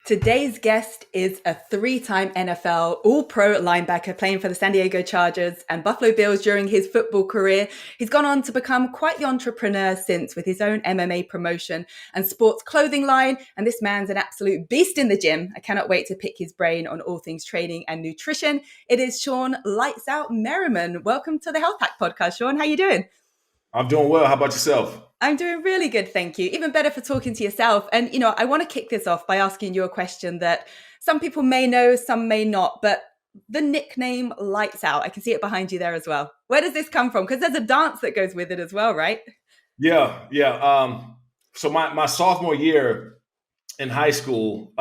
Today's guest is a three-time NFL All-Pro linebacker playing for the San Diego Chargers and Buffalo Bills during his football career. He's gone on to become quite the entrepreneur since with his own MMA promotion and sports clothing line. And this man's an absolute beast in the gym. I cannot wait to pick his brain on all things training and nutrition. It is Shawne Lights Out Merriman. Welcome to the Health Hack Podcast, Shawne. How you doing? I'm doing well. How about yourself? I'm doing really good, thank you. Even better for talking to yourself. And, I want to kick this off by asking you a question that some people may know, some may not, but the nickname Lights Out, I can see it behind you there as well. Where does this come from? Because there's a dance that goes with it as well, right? Yeah. So my sophomore year in high school,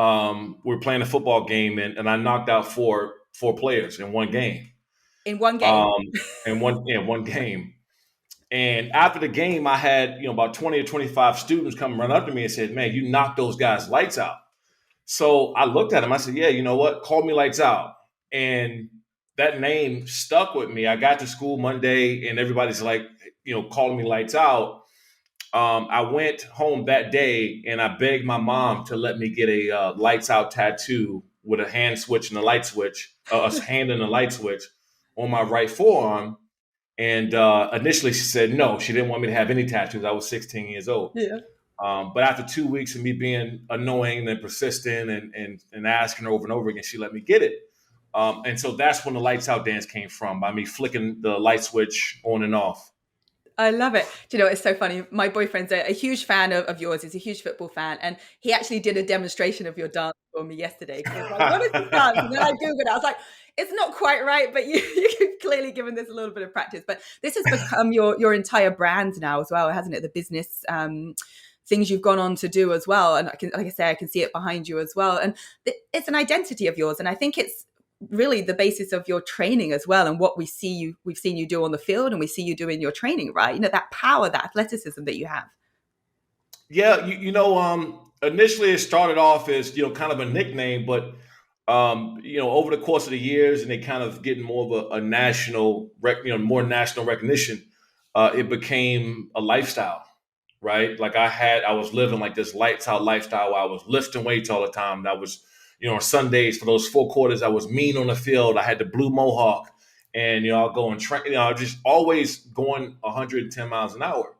we were playing a football game and I knocked out four players in one game. In one game? One game. And after the game, I had, about 20 or 25 students come run up to me and said, "Man, you knocked those guys lights out." So I looked at them. I said, "Yeah, you know what? Call me Lights Out." And that name stuck with me. I got to school Monday and everybody's like, calling me Lights Out. I went home that day and I begged my mom to let me get a Lights Out tattoo with a hand switch and a light switch, a hand and a light switch on my right forearm. And initially she said no, she didn't want me to have any tattoos. I was 16 years old. Yeah. But after 2 weeks of me being annoying and persistent and asking her over and over again, she let me get it. And so that's when the Lights Out dance came from, by me flicking the light switch on and off. I love it. Do you know, it's so funny. My boyfriend's a huge fan of yours. He's a huge football fan. And he actually did a demonstration of your dance for me yesterday. He was like, "What is this dance?" And then I Googled it. I was like, it's not quite right, but you've clearly given this a little bit of practice. But this has become your entire brand now as well, hasn't it? The business things you've gone on to do as well. And like I say, I can see it behind you as well. And it's an identity of yours. And I think it's really the basis of your training as well, and what we've seen you do on the field and we see you do in your training, right? That power, that athleticism that you have. Yeah, initially it started off as, kind of a nickname, but over the course of the years and they kind of getting more of a national, more national recognition, it became a lifestyle, right? Like I was living like this lights out lifestyle. I was lifting weights all the time. I was, on Sundays for those 4 quarters, I was mean on the field. I had the blue mohawk and, I'll go and train, I was just always going 110 miles an hour.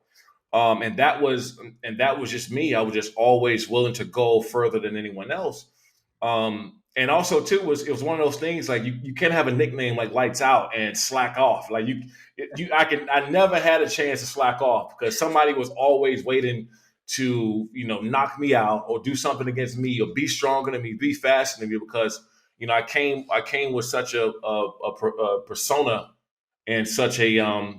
And that was just me. I was just always willing to go further than anyone else. And also too it was one of those things like you can't have a nickname like Lights Out and slack off. Like I never had a chance to slack off because somebody was always waiting to, knock me out or do something against me or be stronger than me, be faster than me, because, I came with such a persona and such a,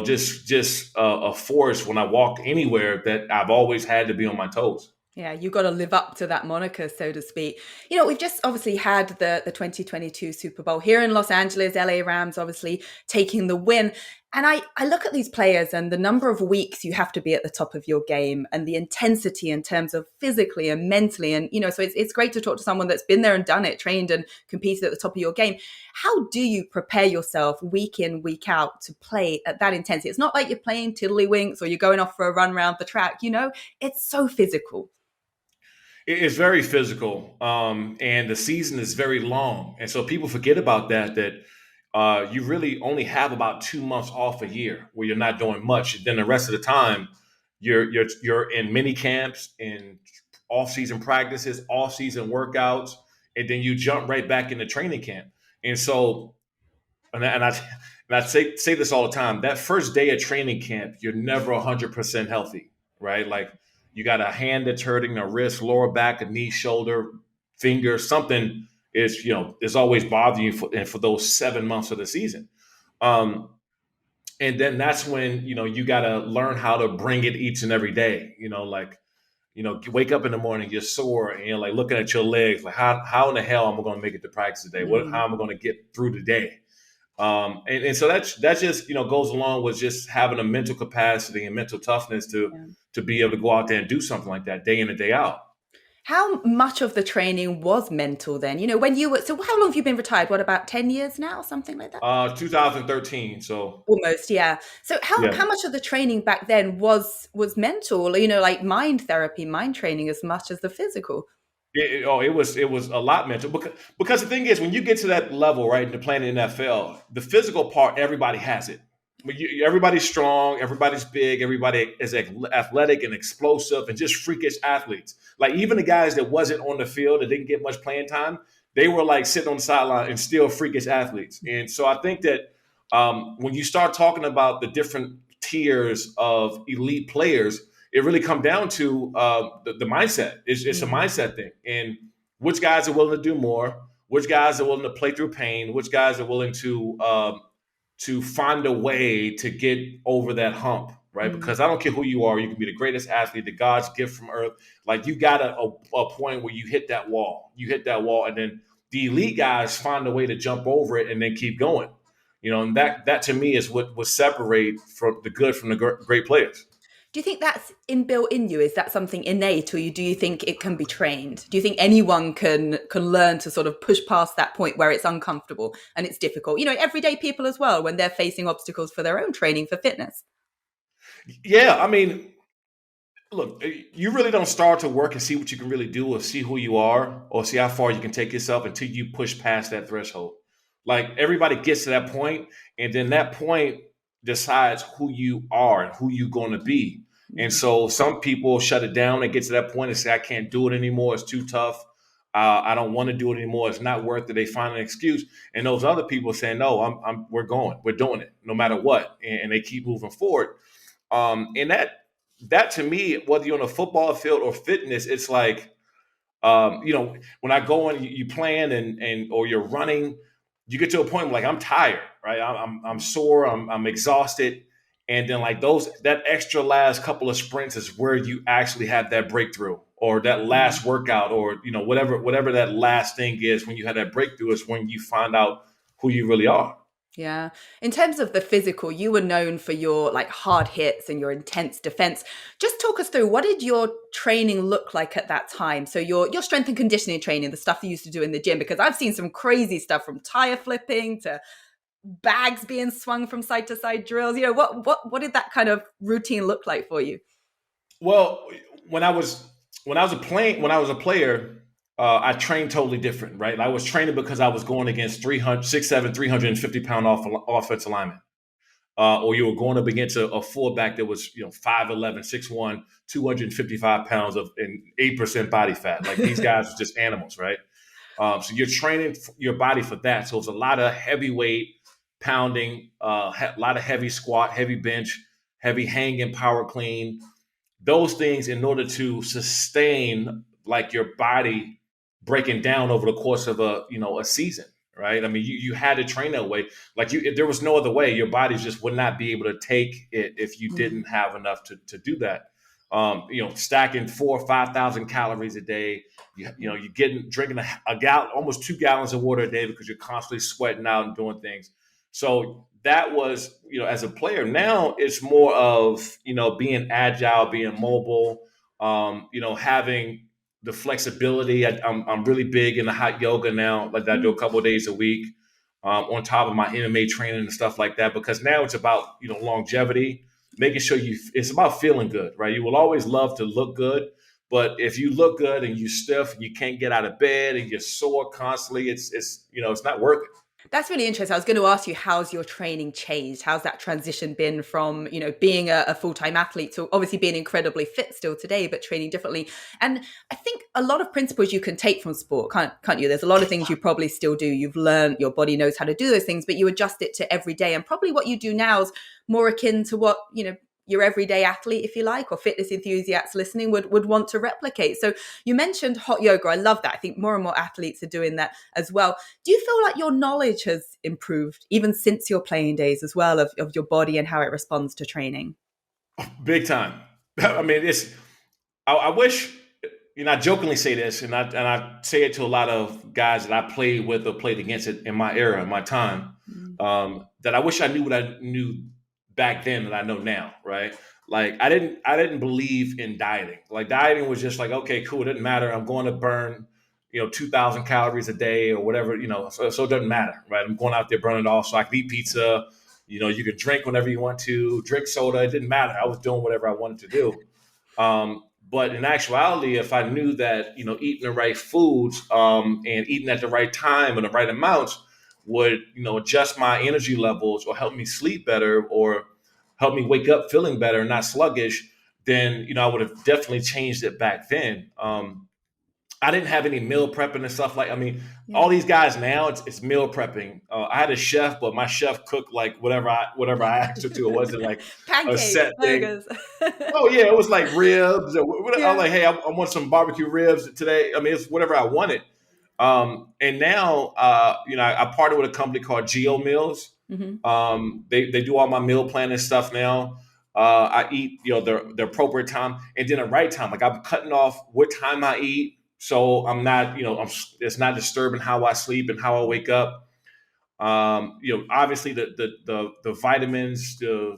just a force when I walked anywhere that I've always had to be on my toes. Yeah, you've got to live up to that moniker, so to speak. We've just obviously had the 2022 Super Bowl here in Los Angeles, LA Rams obviously taking the win. And I look at these players and the number of weeks you have to be at the top of your game and the intensity in terms of physically and mentally. And, so it's great to talk to someone that's been there and done it, trained and competed at the top of your game. How do you prepare yourself week in, week out to play at that intensity? It's not like you're playing tiddlywinks or you're going off for a run around the track, it's so physical. It's very physical, and the season is very long. And so people forget about that you really only have about 2 months off a year where you're not doing much. Then the rest of the time, you're in mini camps, in off-season practices, off-season workouts, and then you jump right back into training camp. And so, and I say this all the time, that first day of training camp, you're never 100% healthy, right? Like, you got a hand that's hurting, a wrist, lower back, a knee, shoulder, finger, something is always bothering you for those 7 months of the season. And then that's when, you got to learn how to bring it each and every day, wake up in the morning, you're sore and you're like looking at your legs, like how in the hell am I going to make it to practice today? How am I going to get through the day? And so that just, goes along with just having a mental capacity and mental toughness to be able to go out there and do something like that day in and day out. How much of the training was mental then? So how long have you been retired? What, about 10 years now, something like that? 2013. So almost, yeah. So how much of the training back then was mental, like mind therapy, mind training as much as the physical? It was a lot mental because the thing is when you get to that level, right, to playing in the NFL, the physical part, everybody has it. I mean, everybody's strong, everybody's big, everybody is athletic and explosive and just freakish athletes. Like even the guys that wasn't on the field that didn't get much playing time, they were like sitting on the sideline and still freakish athletes. And so I think that when you start talking about the different tiers of elite players, it really come down to the mindset. It's a Mm, mindset thing, and which guys are willing to do more, which guys are willing to play through pain, which guys are willing to find a way to get over that hump, right? mm. Because I don't care who you are, you can be the greatest athlete, the God's gift from earth. Like you got a point where you hit that wall, and then the elite guys find a way to jump over it and then keep going. And that to me is what would separate from the good from the great players. Do you think that's inbuilt in you? Is that something innate, or do you think it can be trained? Do you think anyone can learn to sort of push past that point where it's uncomfortable and it's difficult? Everyday people as well, when they're facing obstacles for their own training for fitness. Yeah, I mean, look, you really don't start to work and see what you can really do or see who you are or see how far you can take yourself until you push past that threshold. Like everybody gets to that point, and then that point decides who you are and who you're going to be. And Mm, so some people shut it down. They get to that point and say, I can't do it anymore. It's too tough. I don't want to do it anymore. It's not worth it. They find an excuse. And those other people saying, no, we're going. We're doing it no matter what. And they keep moving forward. And that to me, whether you're on a football field or fitness, it's like, when I go and you plan and or you're running, you get to a point where like I'm tired, right? I'm sore, I'm exhausted, and then like that extra last couple of sprints is where you actually have that breakthrough or that mm. last workout or whatever that last thing is when you have that breakthrough is when you find out who you really are. Yeah. In terms of the physical, you were known for your like hard hits and your intense defense. Just talk us through, what did your training look like at that time? So your strength and conditioning training, the stuff you used to do in the gym, because I've seen some crazy stuff from tire flipping to bags being swung from side to side drills. What did that kind of routine look like for you? Well, when I was when I was a player, I trained totally different, right? I was training because I was going against 300, 6'7", 350-pound offensive linemen. Or you were going up against a fullback that was 5'11", 6'1", 255 pounds of and 8% body fat. Like these guys are just animals, right? So you're training your body for that. So it's a lot of heavyweight pounding, a lot of heavy squat, heavy bench, heavy hanging, power clean, those things in order to sustain like your body breaking down over the course of a season, right? I mean, you had to train that way. Like there was no other way. Your body just would not be able to take it if you Mm, didn't have enough to do that. Stacking 4,000 or 5,000 calories a day. You're drinking a gallon, almost 2 gallons of water a day because you're constantly sweating out and doing things. So that was, as a player. Now it's more of, being agile, being mobile, having the flexibility. I'm really big into hot yoga now. Like I do a mm, couple of days a week, on top of my MMA training and stuff like that. Because now it's about longevity, making sure it's about feeling good, right? You will always love to look good, but if you look good and you stiff and you can't get out of bed and you're sore constantly, it's not worth it. That's really interesting. I was going to ask you, how's your training changed? How's that transition been from, being a full-time athlete to obviously being incredibly fit still today, but training differently? And I think a lot of principles you can take from sport, can't you? There's a lot of things you probably still do. You've learned, your body knows how to do those things, but you adjust it to every day. And probably what you do now is more akin to what, your everyday athlete, if you like, or fitness enthusiasts listening would want to replicate. So you mentioned hot yoga. I love that. I think more and more athletes are doing that as well. Do you feel like your knowledge has improved even since your playing days as well of your body and how it responds to training? Big time. I mean, I wish, I jokingly say this, and I say it to a lot of guys that I played with or played against it in my era, in my time, Mm, that I wish I knew what I knew back then that I know now, right? Like I didn't believe in dieting. Like dieting was just like, okay, cool, it doesn't matter. I'm going to burn, 2,000 calories a day or whatever, so it doesn't matter, right? I'm going out there burning it off so I can eat pizza. You could drink whenever you want to, drink soda. It didn't matter. I was doing whatever I wanted to do. But in actuality, if I knew that, eating the right foods, and eating at the right time and the right amounts would, adjust my energy levels or help me sleep better or help me wake up feeling better and not sluggish, then, I would have definitely changed it back then. I didn't have any meal prepping and stuff like. I mean, Yeah. all these guys now it's meal prepping. I had a chef, but my chef cooked like whatever I asked her to. It wasn't like a Pancakes, set thing. burgers. Oh yeah, it was like ribs. I was Yeah. like, hey, I want some barbecue ribs today. I mean, it's whatever I wanted. And now, I partner with a company called Geo Meals. Hmm. They do all my meal planning stuff now. I eat, the appropriate time and then the right time. Like I'm cutting off what time I eat, so I'm not, it's not disturbing how I sleep and how I wake up. Obviously the vitamins, the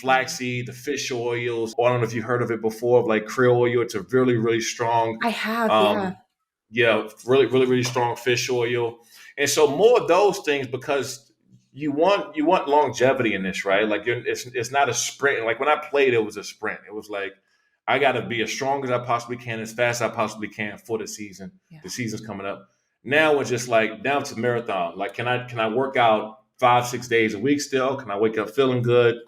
flaxseed, the fish oils. I don't know if you heard of it before, of like krill oil. It's a really, really strong, I have, yeah. um, yeah, really, really, really strong fish oil. And so more of those things because you want longevity in this, right? Like it's not a sprint. Like when I played, it was a sprint. It was like I got to be as strong as I possibly can, as fast as I possibly can for the season. Yeah. The season's coming up. Now it's just like down to marathon. Like can I work out 5-6 days a week still? Can I wake up feeling good?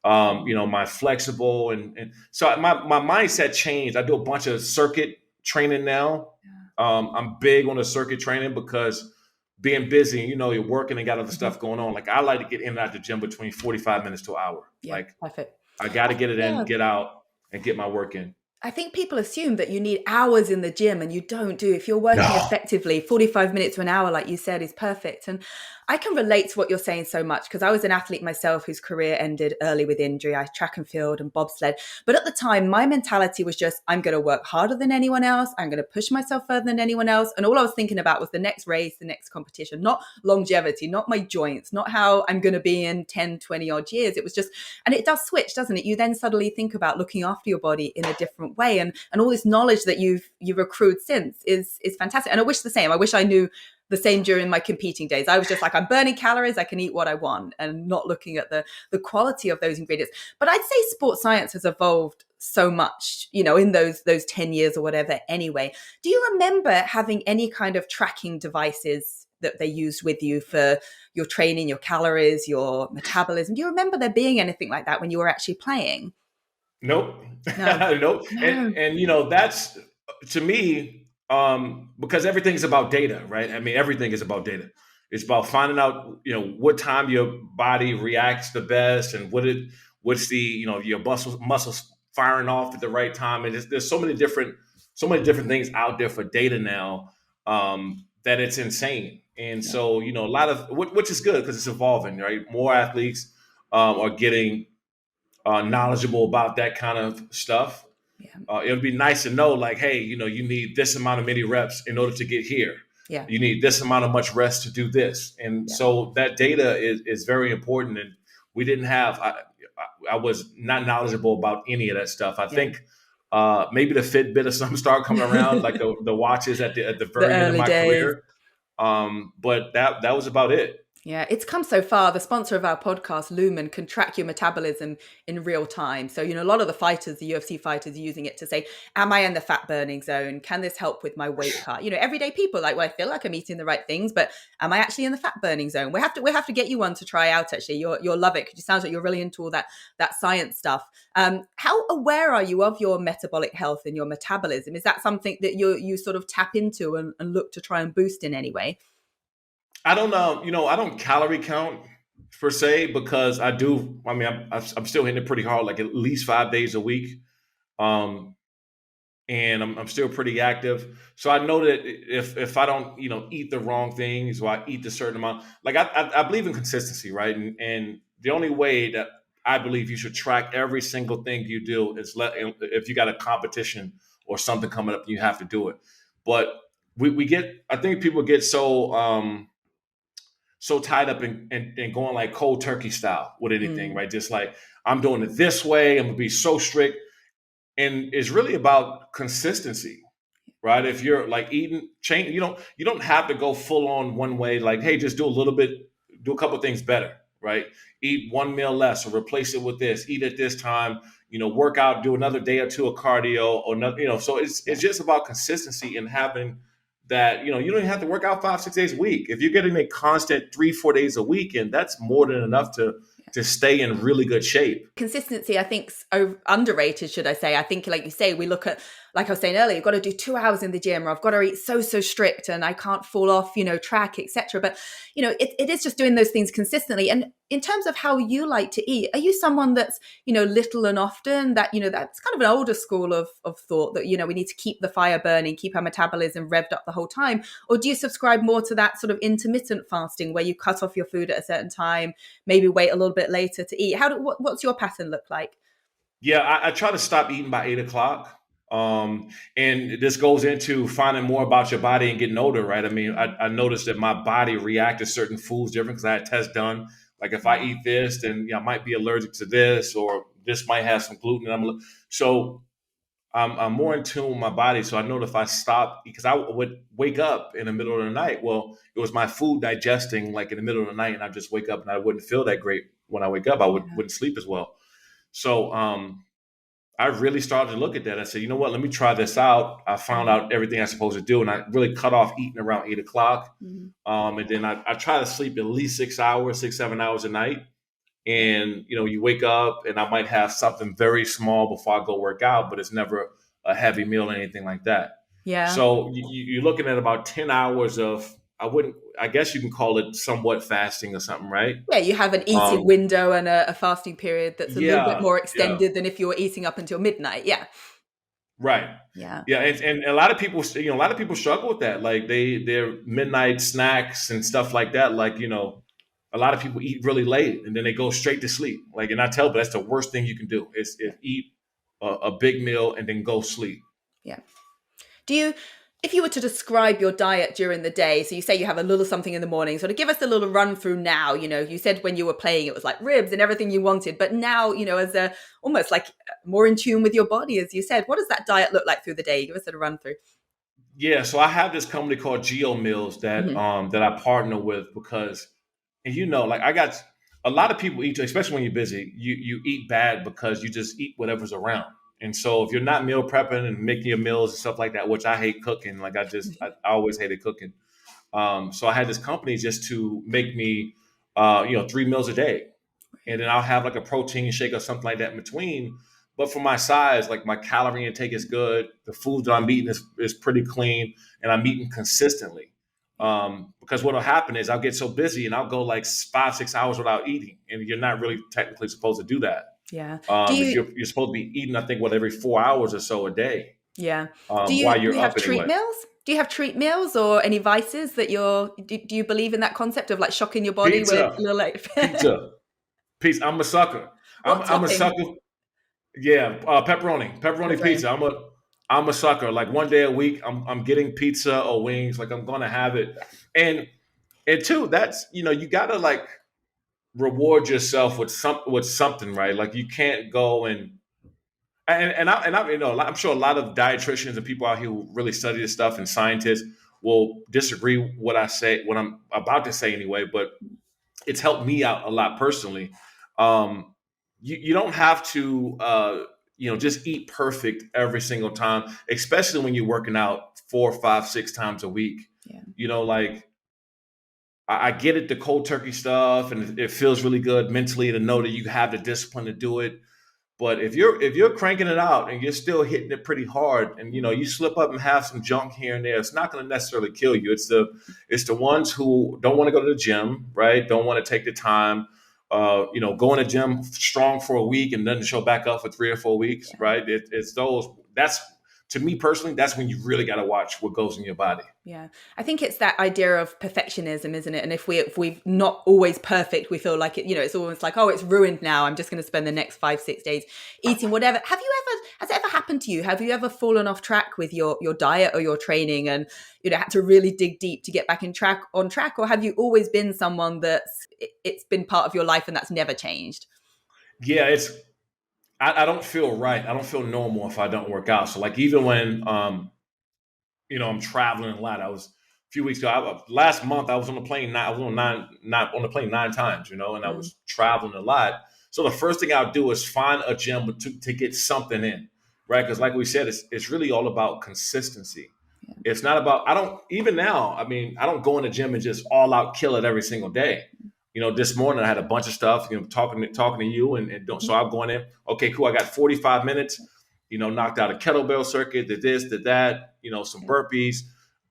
My flexible and so my mindset changed. I do a bunch of circuit training now. I'm big on the circuit training because being busy, you're working and got other Hmm. stuff going on. Like I like to get in and out the gym between 45 minutes to an hour. Yeah, Like perfect. I got to get it in, Yeah. get out, and get my work in. I think people assume that you need hours in the gym and you don't do. If you're working No. effectively, 45 minutes to an hour, like you said, is perfect. And I can relate to what you're saying so much because I was an athlete myself whose career ended early with injury. I track and field and bobsled. But at the time, my mentality was just, I'm going to work harder than anyone else. I'm going to push myself further than anyone else. And all I was thinking about was the next race, the next competition, not longevity, not my joints, not how I'm going to be in 10, 20 odd years. It was just, and it does switch, doesn't it? You then suddenly think about looking after your body in a different way. And all this knowledge that you've accrued since is fantastic. And I wish the same. I wish I knew the same during my competing days. I was just like, I'm burning calories, I can eat what I want, and not looking at the quality of those ingredients. But I'd say sports science has evolved so much, in those 10 years or whatever anyway. Do you remember having any kind of tracking devices that they used with you for your training, your calories, your metabolism? Do you remember there being anything like that when you were actually playing? Nope. No. Nope. No. And that's to me, because everything's about data, right? I mean, everything is about data. It's about finding out, what time your body reacts the best and what's the, your muscles firing off at the right time. And there's so many different things out there for data now, that it's insane. And Yeah. so, a lot of which is good because it's evolving, right? More athletes are getting knowledgeable about that kind of stuff. Yeah. It would be nice to know, like, hey, you need this amount of many reps in order to get here. Yeah. You need this amount of much rest to do this, and Yeah. so that data is very important. And we didn't have. I was not knowledgeable about any of that stuff. I Yeah. think maybe the Fitbit or something started coming around, like the watches at the The very end of early my days. career. But that was about it. Yeah, it's come so far. The sponsor of our podcast, Lumen, can track your metabolism in real time. So, a lot of the fighters, the UFC fighters, are using it to say, am I in the fat burning zone? Can this help with my weight cut? Everyday people like, well, I feel like I'm eating the right things, but am I actually in the fat burning zone? We have to get you one to try out. Actually, you'll love it because it sounds like you're really into all that science stuff. How aware are you of your metabolic health and your metabolism? Is that something that you sort of tap into and look to try and boost in any way? I don't know. I don't calorie count per se because I do. I mean, I'm still hitting it pretty hard, like at least 5 days a week, um, and I'm still pretty active. So I know that if I don't, eat the wrong things or I eat a certain amount, like I believe in consistency, right? And the only way that I believe you should track every single thing you do is if you got a competition or something coming up, you have to do it. But we get, I think people get so tied up in going like cold turkey style with anything, Mm, right? Just like I'm doing it this way, I'm gonna be so strict. And it's really about consistency, right? If you're like eating change, you don't have to go full on one way, like, hey, just do a little bit, do a couple things better, right? Eat one meal less or replace it with this. Eat at this time. Work out, do another day or two of cardio or nothing. So it's Yeah. just about consistency and having that. You don't even have to work out 5, 6 days a week. If you're getting a constant 3, 4 days a week, and that's more than enough to stay in really good shape. Consistency, I think, underrated, should I say. I think, like you say, we look at, like I was saying earlier, you've got to do 2 hours in the gym, or I've got to eat so strict and I can't fall off, track, etc. But, it is just doing those things consistently. And in terms of how you like to eat, are you someone that's, little and often, that, that's kind of an older school of thought that, we need to keep the fire burning, keep our metabolism revved up the whole time? Or do you subscribe more to that sort of intermittent fasting where you cut off your food at a certain time, maybe wait a little bit later to eat? What's your pattern look like? Yeah, I try to stop eating by 8 o'clock. And this goes into finding more about your body and getting older, right? I mean, I noticed that my body reacted to certain foods different because I had tests done. Like if I eat this, then I might be allergic to this, or this might have some gluten. So I'm more in tune with my body. So I know that if I stop, because I would wake up in the middle of the night. Well, it was my food digesting like in the middle of the night, and I just wake up and I wouldn't feel that great when I wake up. I Yeah. wouldn't sleep as well. So I really started to look at that. I said, you know what, let me try this out. I found out everything I'm supposed to do, and I really cut off eating around 8 o'clock. Mhm. And then I try to sleep at least 6 hours, 6, 7 hours a night. And you wake up, and I might have something very small before I go work out, but it's never a heavy meal or anything like that. Yeah. So you're looking at about 10 hours of, I guess you can call it somewhat fasting or something, right? Yeah, you have an eating Um, window and a fasting period that's a little bit yeah, more yeah. extended than if you were eating up until midnight. Yeah. Right. Yeah. Yeah, and a lot of people, a lot of people struggle with that. Like their midnight snacks and stuff like that. Like a lot of people eat really late and then they go straight to sleep. Like, and I tell, but that's the worst thing you can do is eat a big meal and then go sleep. Yeah. Do you, if you were to describe your diet during the day, so you say you have a little something in the morning, sort of give us a little run through now. You said when you were playing it was like ribs and everything you wanted, but now, as a almost like more in tune with your body, as you said, what does that diet look like through the day? Give us a run through. Yeah, so I have this company called Geo Meals Hmm. that I partner with because, and like I got a lot of people eat, especially when you're busy, you eat bad because you just eat whatever's around. And so if you're not meal prepping and making your meals and stuff like that, which I hate cooking, like I always hated cooking. So I had this company just to make me 3 meals a day, and then I'll have like a protein shake or something like that in between. But for my size, like my calorie intake is good. The food that I'm eating is pretty clean, and I'm eating consistently. Because what'll happen is I'll get so busy and I'll go like 5, 6 hours without eating, and you're not really technically supposed to do that. Yeah. Do If you, you're supposed to be eating, I think every 4 hours or so a day, yeah. while Do you're you have up treat anyway. meals? Do you have treat meals or any vices that do you believe in that concept of like shocking your body with a Pizza, little like pizza, pizza. I'm a sucker. what I'm a topping? sucker. Yeah, pepperoni Pepperoni. pizza. I'm a sucker. Like one day a week, I'm getting pizza or wings. Like I'm gonna have it, and two, that's you gotta like reward yourself with something, right? Like you can't go and I'm sure a lot of dietitians and people out here who really study this stuff and scientists will disagree with what I'm about to say anyway, but it's helped me out a lot personally. Um, you don't have to just eat perfect every single time, especially when you're working out 4, 5, 6 times a week. Yeah. Like I get it, the cold turkey stuff, and it feels really good mentally to know that you have the discipline to do it. But if you're cranking it out and you're still hitting it pretty hard, and you slip up and have some junk here and there, it's not going to necessarily kill you. It's the ones who don't want to go to the gym, right? Don't want to take the time, go in the gym strong for a week and then show back up for 3 or 4 weeks, Yeah. right? It's those. That's to me personally. That's when you really got to watch what goes in your body. Yeah. I think it's that idea of perfectionism, isn't it? And if we've not always perfect, we feel like it's almost like, oh, it's ruined now. I'm just going to spend the next 5, 6 days eating whatever. Has it ever happened to you? Have you ever fallen off track with your diet or your training and, had to really dig deep to get back on track? Or have you always been someone it's been part of your life and that's never changed? Yeah, I don't feel right. I don't feel normal if I don't work out. So like even when I'm traveling a lot. few weeks ago. Last month I was on the plane. I was on not on the plane 9 times, and I Mm, was traveling a lot. So the first thing I'll do is find a gym to get something in, right? Because like we said, it's really all about consistency. yeah, It's not about, I don't, even now, I mean, I don't go in the gym and just all out kill it every single day. This morning I had a bunch of stuff, talking to you and don't, mhm, so I'm going in, okay, cool. I got 45 minutes, knocked out a kettlebell circuit, did this, did that, some yeah, burpees,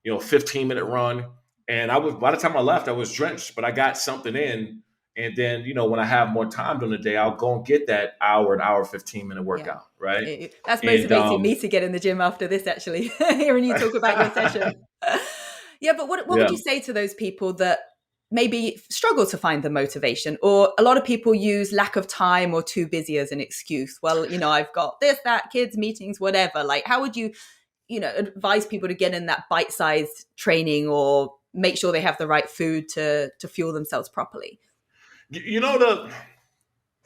15-minute run. And by the time I left, I was drenched, but I got something in. And then, when I have more time during the day, I'll go and get that an hour, 15-minute yeah. workout. Right. That's And, motivating me to get in the gym after this, actually, hearing you talk about your session. Yeah, but what would yeah. you say to those people that maybe struggle to find the motivation? Or a lot of people use lack of time or too busy as an excuse. Well, I've got this, that, kids, meetings, whatever. Like, how would you, advise people to get in that bite-sized training or make sure they have the right food to fuel themselves properly? The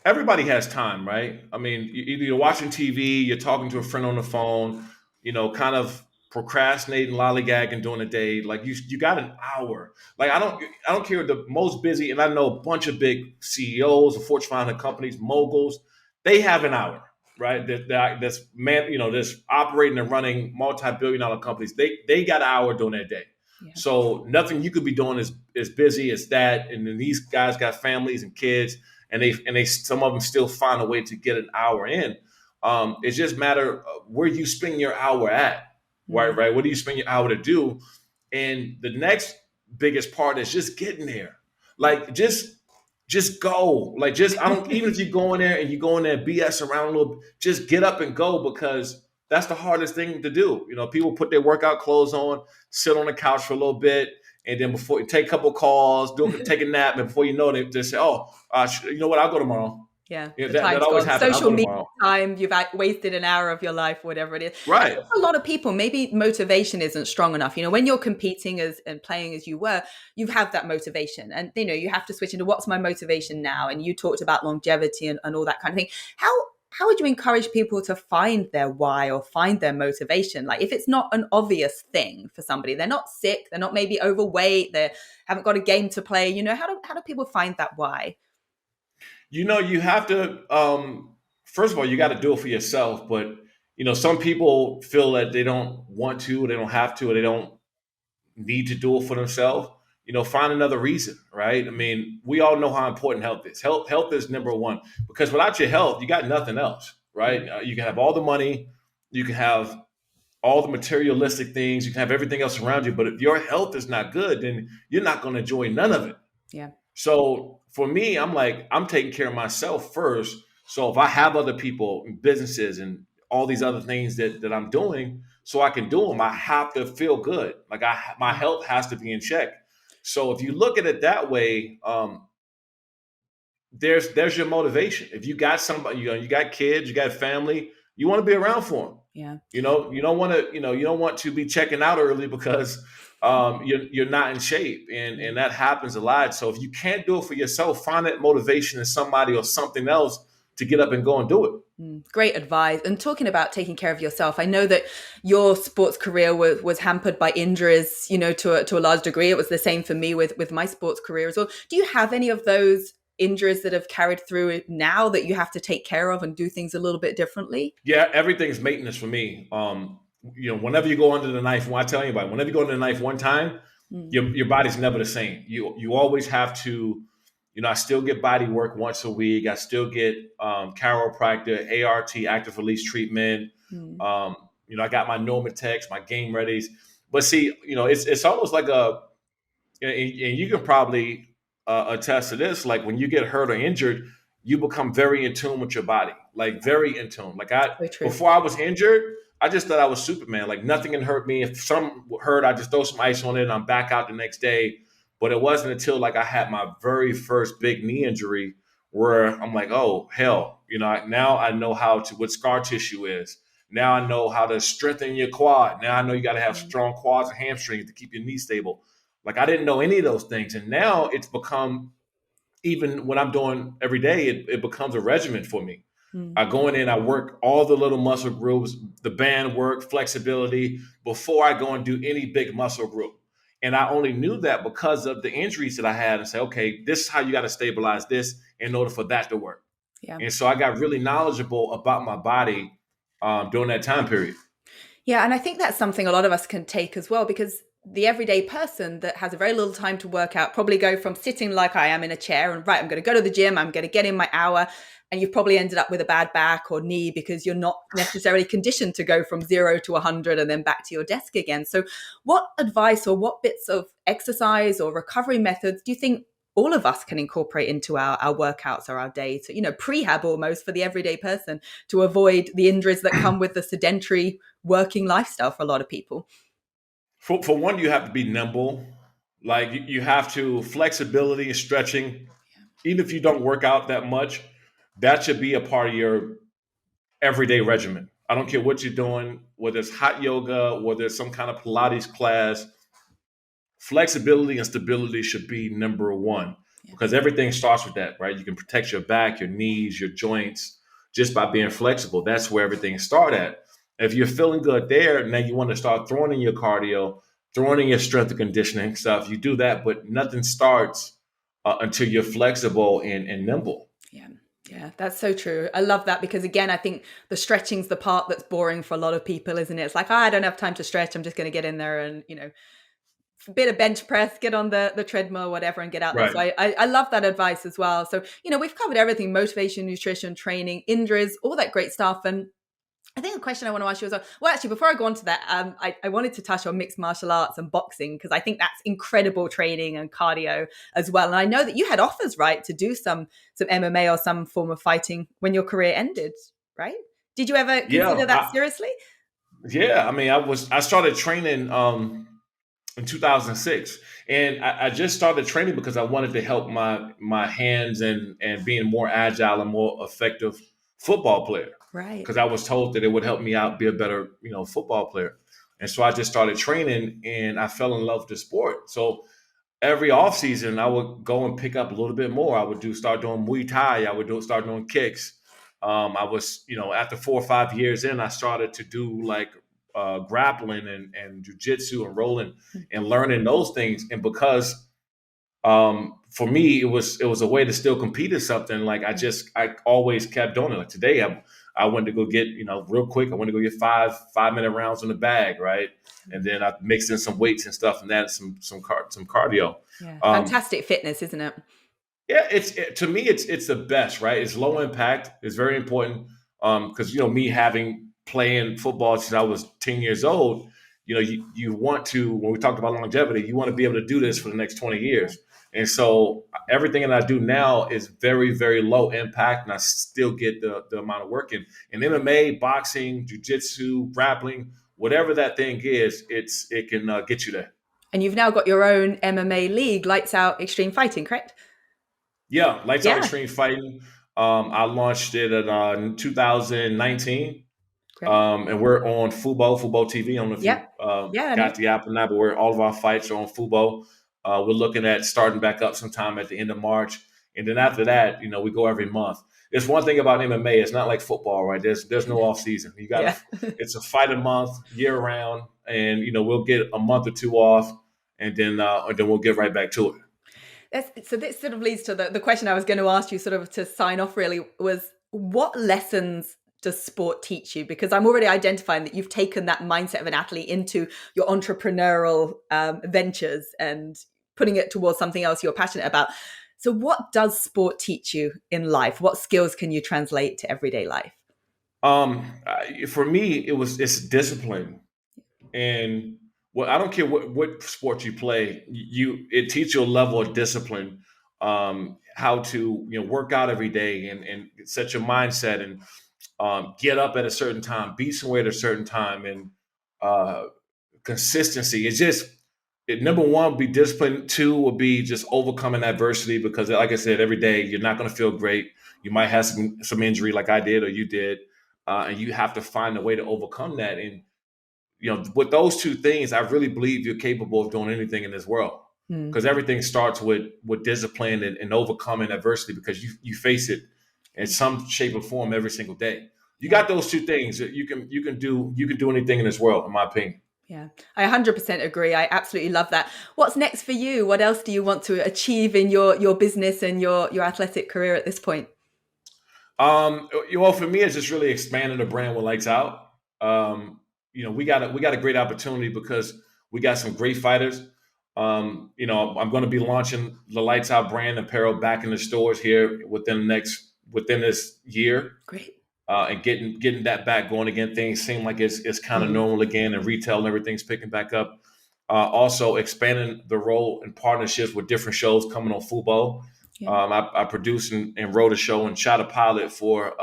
everybody has time, right? I mean, either you're watching TV, you're talking to a friend on the phone, kind of procrastinating, lollygagging during the day. Like you got an hour. Like I don't care the most busy, and I know a bunch of big CEOs of Fortune 500 companies, moguls, they have an hour, right? That's man, that's operating and running multi-billion-dollar companies. They got an hour during their day. Yeah. So nothing you could be doing is busy as that. And then these guys got families and kids, and they some of them still find a way to get an hour in. It's just matter of where you spend your hour at, right? Mm. Right. What do you spend your hour to do? And the next biggest part is just getting there. Like just go. Like just I don't even if you go in there and you go in there BS around a little, just get up and go because that's the hardest thing to do. People put their workout clothes on, sit on the couch for a little bit, and then before you take a couple calls, take a nap, and before you know it, they say, "Oh, you know what? I'll go tomorrow." Yeah, the That time's always gone. happens. I'll Social go media tomorrow. time, you've wasted an hour of your life, whatever it is. I Right. think for a lot of people, maybe motivation isn't strong enough. When you're competing and playing as you were, you have that motivation. And, you have to switch into what's my motivation now? And you talked about longevity and all that kind of thing. How would you encourage people to find their why or find their motivation? Like if it's not an obvious thing for somebody, they're not sick, they're not maybe overweight, they haven't got a game to play, how do people find that why? You have to first of all, you got to do it for yourself, but some people feel that they don't want to, or they don't have to, or they don't need to do it for themselves. Find another reason, right? I mean, we all know how important health is. Health is number one, because without your health, you got nothing else, Yeah. right? You can have all the money, you can have all the materialistic things, you can have everything else around you, but if your health is not good, then you're not going to enjoy none of it. Yeah. So for me, I'm like, I'm taking care of myself first. So if I have other people and businesses and all these other things that I'm doing, so I can do them, I have to feel good. Like my Yeah. health has to be in check. So if you look at it that way, there's your motivation. If you got somebody, you got kids, you got family, you want to be around for them. Yeah. You don't want to, you don't want to be checking out early because you're not in shape, and that happens a lot. So if you can't do it for yourself, find that motivation in somebody or something else to get up and go and do it. Great advice. And talking about taking care of yourself, I know that your sports career was hampered by injuries, to a large degree. It was the same for me with my sports career as well. Do you have any of those injuries that have carried through now that you have to take care of and do things a little bit differently? Yeah, everything's maintenance for me. Whenever you go under the knife, when I tell anybody, whenever you go under the knife one time, Mm, your body's never the same. You always have to, I still get body work once a week. I still get chiropractor, ART, active release treatment. mm, Um, I got my Normatex, my game readies. But see, it's almost like and you can probably attest to this. Like when you get hurt or injured, you become very in tune with your body, like very in tune. Like so true. before I was injured, I just thought I was Superman. Like nothing can hurt me. If some hurt, I just throw some ice on it and I'm back out the next day. But it wasn't until like I had my very first big knee injury where I'm like, oh hell, now I know what scar tissue is. Now I know how to strengthen your quad. Now I know you got to have Mm, strong quads and hamstrings to keep your knee stable. Like I didn't know any of those things, and now it's become, even what I'm doing every day, it becomes a regimen for me. mm, I go in and I work all the little muscle groups, the band work, flexibility before I go and do any big muscle group. And I only knew that because of the injuries that I had, and say, okay, this is how you got to stabilize this in order for that to work. Yeah. And so I got really knowledgeable about my body during that time period. Yeah, and I think that's something a lot of us can take as well, because the everyday person that has a very little time to work out probably go from sitting like I am in a chair and, right, I'm going to go to the gym, I'm going to get in my hour, and you've probably ended up with a bad back or knee because you're not necessarily conditioned to go from 0 to 100 and then back to your desk again. So what advice or what bits of exercise or recovery methods do you think all of us can incorporate into our workouts or our day to, prehab almost for the everyday person, to avoid the injuries that come with the sedentary working lifestyle for a lot of people? For one, you have to be nimble. Like you have to flexibility and stretching. Even if you don't work out that much, that should be a part of your everyday regimen. I don't care what you're doing, whether it's hot yoga, whether it's some kind of Pilates class, flexibility and stability should be number one, because everything starts with that, right? You can protect your back, your knees, your joints just by being flexible. That's where everything starts at. If you're feeling good there, now you want to start throwing in your cardio, throwing in your strength and conditioning stuff. You do that, but nothing starts until you're flexible and nimble. Yeah. Yeah, that's so true. I love that, because again, I think the stretching's the part that's boring for a lot of people, isn't it? It's like, I don't have time to stretch. I'm just going to get in there and, a bit of bench press, get on the treadmill, whatever, and get out there. Right. So I love that advice as well. So, we've covered everything: motivation, nutrition, training, injuries, all that great stuff. And I think the question I want to ask you is, well, actually, before I go on to that, I wanted to touch on mixed martial arts and boxing, because I think that's incredible training and cardio as well. And I know that you had offers, right, to do some MMA or some form of fighting when your career ended, right? Did you ever consider that seriously? Yeah. I mean, I started training in 2006, and I just started training because I wanted to help my hands and being more agile and more effective football player. Right. Because I was told that it would help me out be a better football player, and so I just started training, and I fell in love with the sport. So every off season, I would go and pick up a little bit more. I would start doing Muay Thai. I would start doing kicks. I was, after 4 or 5 years in, I started to do like grappling and jujitsu and rolling and learning those things. And because for me, it was a way to still compete at something. Like I always kept doing it. Like today, I went to go get, real quick. I went to go get 5 minute rounds in the bag, right? And then I mixed in some weights and stuff, and that some cardio. Yeah, fantastic fitness, isn't it? Yeah, to me, it's the best, right? It's low impact. It's very important because me having playing football since I was 10 years old, you want to, when we talked about longevity, you want to be able to do this for the next 20 years. And so everything that I do now is very, very low impact, and I still get the amount of work in. In MMA, boxing, jiu-jitsu, grappling, whatever that thing is, it can get you there. And you've now got your own MMA league, Lights Out Extreme Fighting, correct? Yeah, Lights Out Extreme Fighting. I launched it in 2019. And we're on Fubo TV. I don't know if you got the app or not, but all of our fights are on Fubo. We're looking at starting back up sometime at the end of March. And then after that, we go every month. There's one thing about MMA, it's not like football, right? There's no off season. You got it's a fight a month, year round, and we'll get a month or two off, and then we'll get right back to it. So this sort of leads to the question I was going to ask you, sort of to sign off, really, was what lessons does sport teach you? Because I'm already identifying that you've taken that mindset of an athlete into your entrepreneurial ventures and putting it towards something else you're passionate about. So what does sport teach you in life? What skills can you translate to everyday life? For me, it's discipline. And I don't care what sport you play, it teaches you a level of discipline, how to work out every day and set your mindset and get up at a certain time, be somewhere at a certain time, and consistency. It's just number one would be discipline. Two would be just overcoming adversity, because, like I said, every day you're not going to feel great. You might have some injury, like I did or you did, and you have to find a way to overcome that. And with those two things, I really believe you're capable of doing anything in this world, because everything starts with discipline and overcoming adversity, because you face it in some shape or form every single day. You got those two things that you can do anything in this world, in my opinion. Yeah, I 100% agree. I absolutely love that. What's next for you? What else do you want to achieve in your business and your athletic career at this point? Well, for me, it's just really expanding the brand with Lights Out. We got a great opportunity because we got some great fighters. I'm going to be launching the Lights Out brand apparel back in the stores here within this year, Great. and getting that back going again. Things seem like it's kind of Mm, normal again, and retail and everything's picking back up. Also, expanding the role and partnerships with different shows coming on Fubo. yeah. I produced and wrote a show and shot a pilot for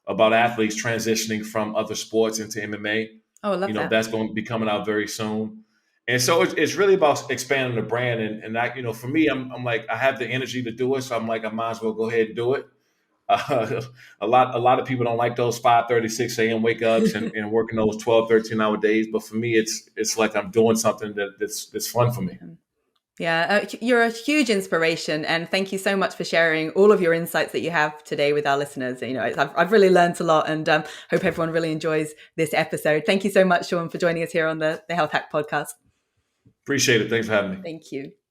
about athletes transitioning from other sports into MMA. Oh, I love that. That's going to be coming out very soon. And so it's really about expanding the brand. And that, for me, I'm like, I have the energy to do it. So I'm like, I might as well go ahead and do it. Uh, a lot of people don't like those 5:30, 6 a.m. wake ups and working those 12, 13-hour days. But for me, it's like I'm doing something that's fun for me. Yeah, you're a huge inspiration, and thank you so much for sharing all of your insights that you have today with our listeners. I've really learned a lot, and hope everyone really enjoys this episode. Thank you so much, Shawne, for joining us here on the Health Hack Podcast. Appreciate it. Thanks for having me. Thank you.